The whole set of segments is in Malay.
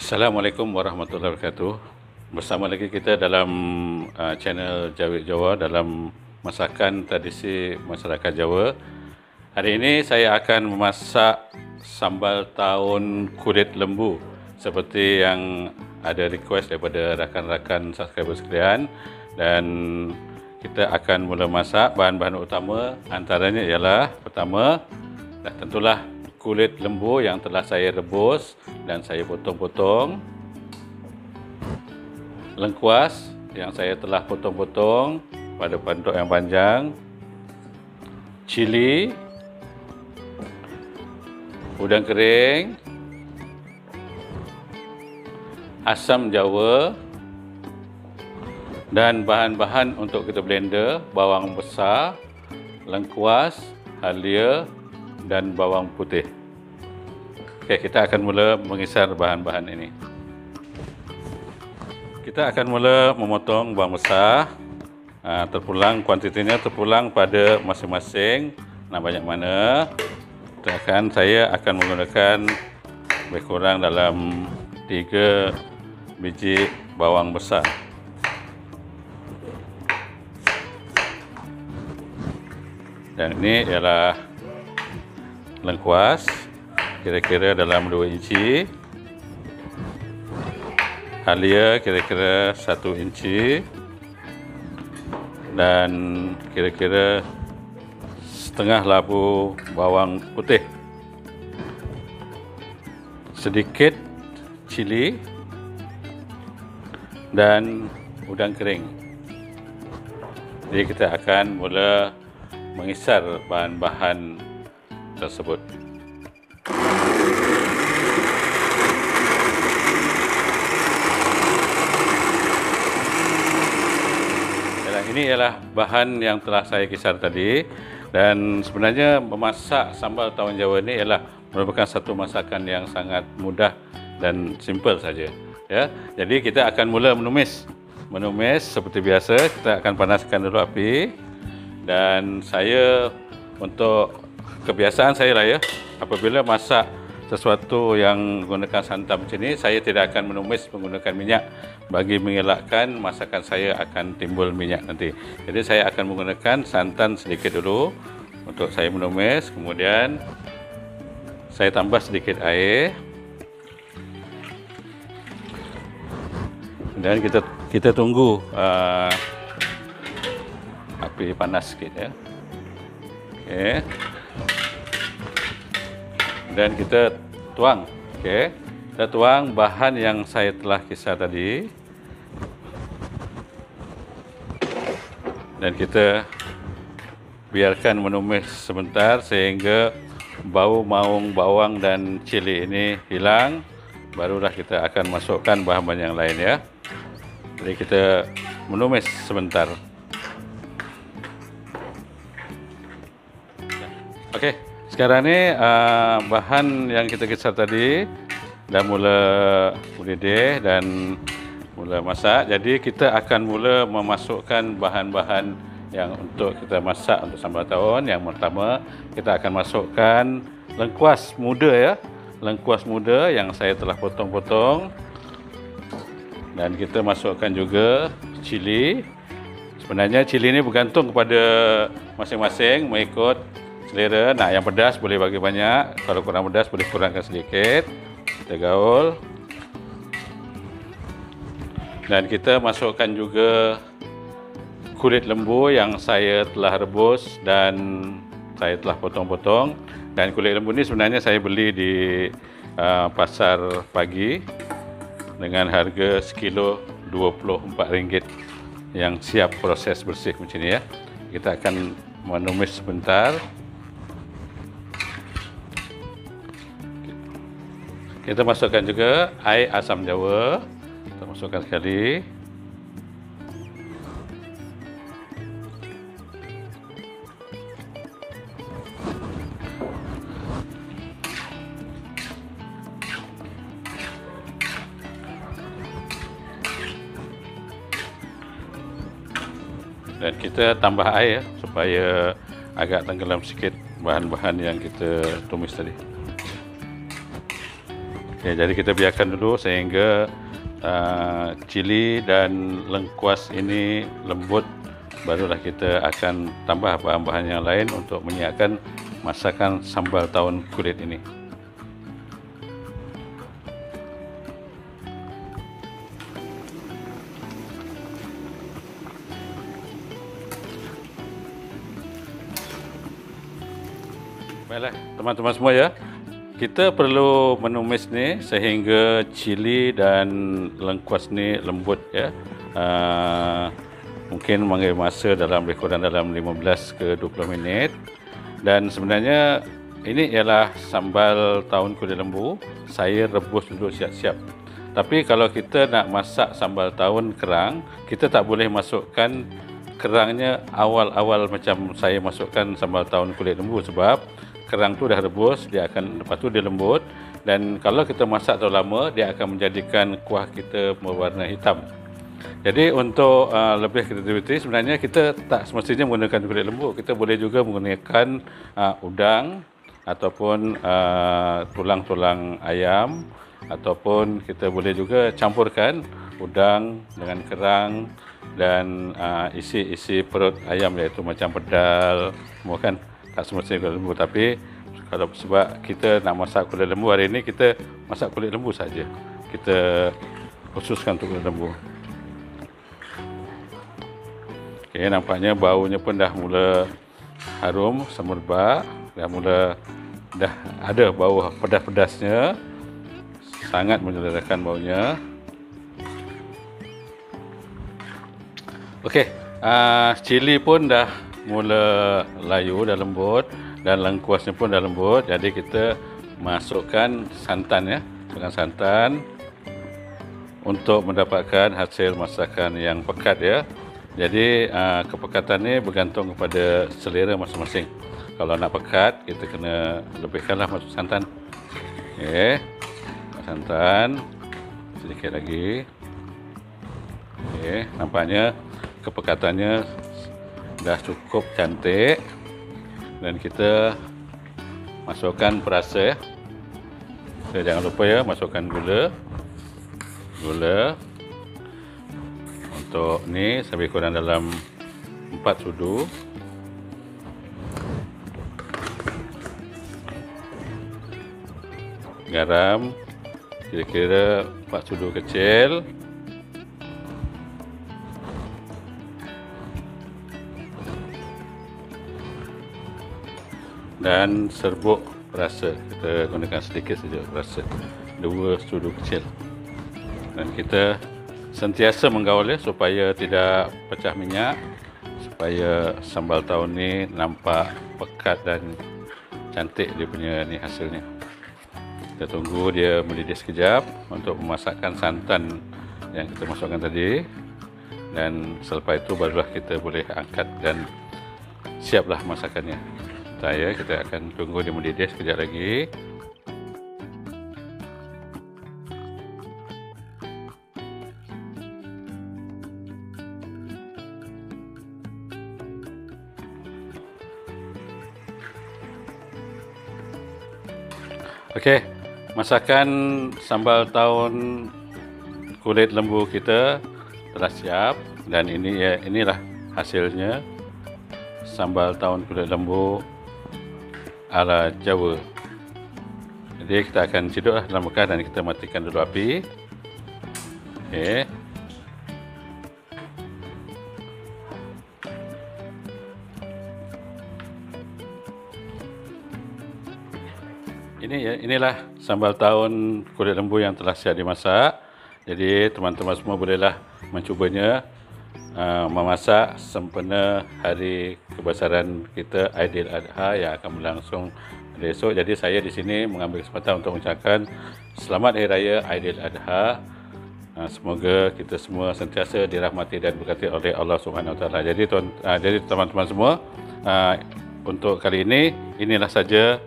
Assalamualaikum warahmatullahi wabarakatuh. Bersama lagi kita dalam channel Jawik Jawa dalam masakan tradisi masyarakat Jawa. Hari ini saya akan memasak sambal tahun kulit lembu seperti yang ada request daripada rakan-rakan subscriber sekalian, dan kita akan mula masak. Bahan-bahan utama antaranya ialah pertama, tentulah kulit lembu yang telah saya rebus dan saya potong-potong, lengkuas yang saya telah potong-potong pada bentuk yang panjang, cili, udang kering, asam jawa, dan bahan-bahan untuk kita blender: bawang besar, lengkuas, halia, dan bawang putih. Okey, kita akan mula mengisar bahan-bahan ini. Kita akan mula memotong bawang besar. Terpulang kuantitinya terpulang pada masing-masing nak banyak mana. Saya akan menggunakan lebih kurang dalam 3 biji bawang besar. Dan ini ialah lengkuas, kira-kira dalam 2 inci. Halia kira-kira 1 inci. Dan kira-kira setengah labu bawang putih. Sedikit cili dan udang kering. Jadi kita akan mula mengisar bahan-bahan tersebut. Ini ialah bahan yang telah saya kisar tadi, dan sebenarnya memasak sambal tahun Jawa ini ialah merupakan satu masakan yang sangat mudah dan simple saja. Ya, jadi kita akan mula menumis. Seperti biasa, kita akan panaskan dulu api, dan saya untuk kebiasaan saya lah ya, apabila masak sesuatu yang menggunakan santan macam ini, saya tidak akan menumis menggunakan minyak bagi mengelakkan masakan saya akan timbul minyak nanti. Jadi saya akan menggunakan santan sedikit dulu untuk saya menumis, kemudian saya tambah sedikit air, dan kita tunggu api panas sikit ya. Okey. Dan kita tuang. Okey. Kita tuang bahan yang saya telah kisar tadi. Dan kita biarkan menumis sebentar sehingga bau maung bawang dan cili ini hilang. Barulah kita akan masukkan bahan-bahan yang lain ya. Jadi kita menumis sebentar. Okey. Sekarang ni bahan yang kita kisar tadi dah mula mendidih dan mula masak. Jadi kita akan mula memasukkan bahan-bahan yang untuk kita masak untuk sambal tahun. Yang pertama, kita akan masukkan lengkuas muda ya. Lengkuas muda yang saya telah potong-potong. Dan kita masukkan juga cili. Sebenarnya cili ini bergantung kepada masing-masing mengikut selera. Nak yang pedas boleh bagi banyak, kalau kurang pedas boleh kurangkan sedikit. Kita gaul. Dan kita masukkan juga kulit lembu yang saya telah rebus dan saya telah potong-potong. Dan kulit lembu ini sebenarnya saya beli di pasar pagi dengan harga sekilo RM24 yang siap proses bersih macam ni ya. Kita akan menumis sebentar. Kita masukkan juga air asam jawa. Kita masukkan sekali. Dan kita tambah air supaya agak tenggelam sikit bahan-bahan yang kita tumis tadi. Okay, jadi kita biarkan dulu sehingga cili dan lengkuas ini lembut, barulah kita akan tambah bahan-bahan yang lain untuk menyiapkan masakan sambal tahun kulit ini. Baiklah teman-teman semua ya, kita perlu menumis ni sehingga cili dan lengkuas ni lembut ya. Mungkin mengambil masa lebih kurang dalam 15 ke 20 minit. Dan sebenarnya ini ialah sambal tahun kulit lembu. Saya rebus dulu siap-siap. Tapi kalau kita nak masak sambal tahun kerang, kita tak boleh masukkan kerangnya awal-awal macam saya masukkan sambal tahun kulit lembu, sebab kerang tu dah rebus, dia akan lepas tu dia lembut, dan kalau kita masak terlalu lama dia akan menjadikan kuah kita berwarna hitam. Jadi untuk lebih kreativiti, sebenarnya kita tak semestinya menggunakan kulit lembu, kita boleh juga menggunakan udang ataupun tulang-tulang ayam, ataupun kita boleh juga campurkan udang dengan kerang dan isi perut ayam, iaitu macam pedal semua kan. Tak semestinya kulit lembu, tapi kalau sebab kita nak masak kulit lembu hari ini, kita masak kulit lembu saja. Kita khususkan untuk kulit lembu. Okey, nampaknya baunya pun dah mula harum, semerbak, dah ada bau pedas-pedasnya. Sangat menyelerakan baunya. Okey, cili pun dah mula layu, dah lembut, dan lengkuasnya pun dah lembut. Jadi kita masukkan santan ya, dengan santan untuk mendapatkan hasil masakan yang pekat ya. Jadi kepekatan ni bergantung kepada selera masing-masing. Kalau nak pekat, kita kena lebihkanlah masuk santan. Okey, santan sedikit lagi. Okey, nampaknya kepekatannya dah cukup cantik, dan kita masukkan perasa ya. Jangan lupa ya, masukkan gula untuk ni lebih kurang dalam 4 sudu. Garam kira-kira 4 sudu kecil. Dan serbuk perasa, kita gunakan sedikit saja perasa, 2 sudu kecil. Dan kita sentiasa menggaul ya, supaya tidak pecah minyak, supaya sambal tahun ni nampak pekat dan cantik dia punya ni hasilnya. Kita tunggu dia mendidih sekejap untuk memasakkan santan yang kita masukkan tadi, dan selepas itu barulah kita boleh angkat dan siaplah masakannya. Kita akan tunggu dia mendidih sekejap lagi. Okey, masakan sambal tahun kulit lembu kita telah siap, dan inilah hasilnya sambal tahun kulit lembu ala Jawa. Jadi kita akan ciduklah dalam bekas dan kita matikan dulu api. Okey. Inilah sambal tahun kulit lembu yang telah siap dimasak. Jadi teman-teman semua bolehlah mencubanya memasak sempena hari kebesaran kita Aidiladha yang akan berlangsung esok. Jadi saya di sini mengambil kesempatan untuk mengucapkan selamat Hari Raya Aidiladha. Semoga kita semua sentiasa dirahmati dan diberkati oleh Allah Subhanahu Wa Taala. Jadi teman-teman semua, untuk kali ini inilah saja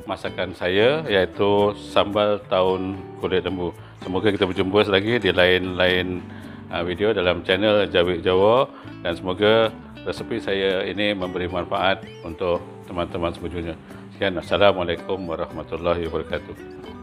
masakan saya, iaitu sambal tahun kulit lembu. Semoga kita berjumpa lagi di lain-lain video dalam channel Jawik Jawa, dan semoga resepi saya ini memberi manfaat untuk teman-teman semuanya. Sekian, Assalamualaikum warahmatullahi wabarakatuh.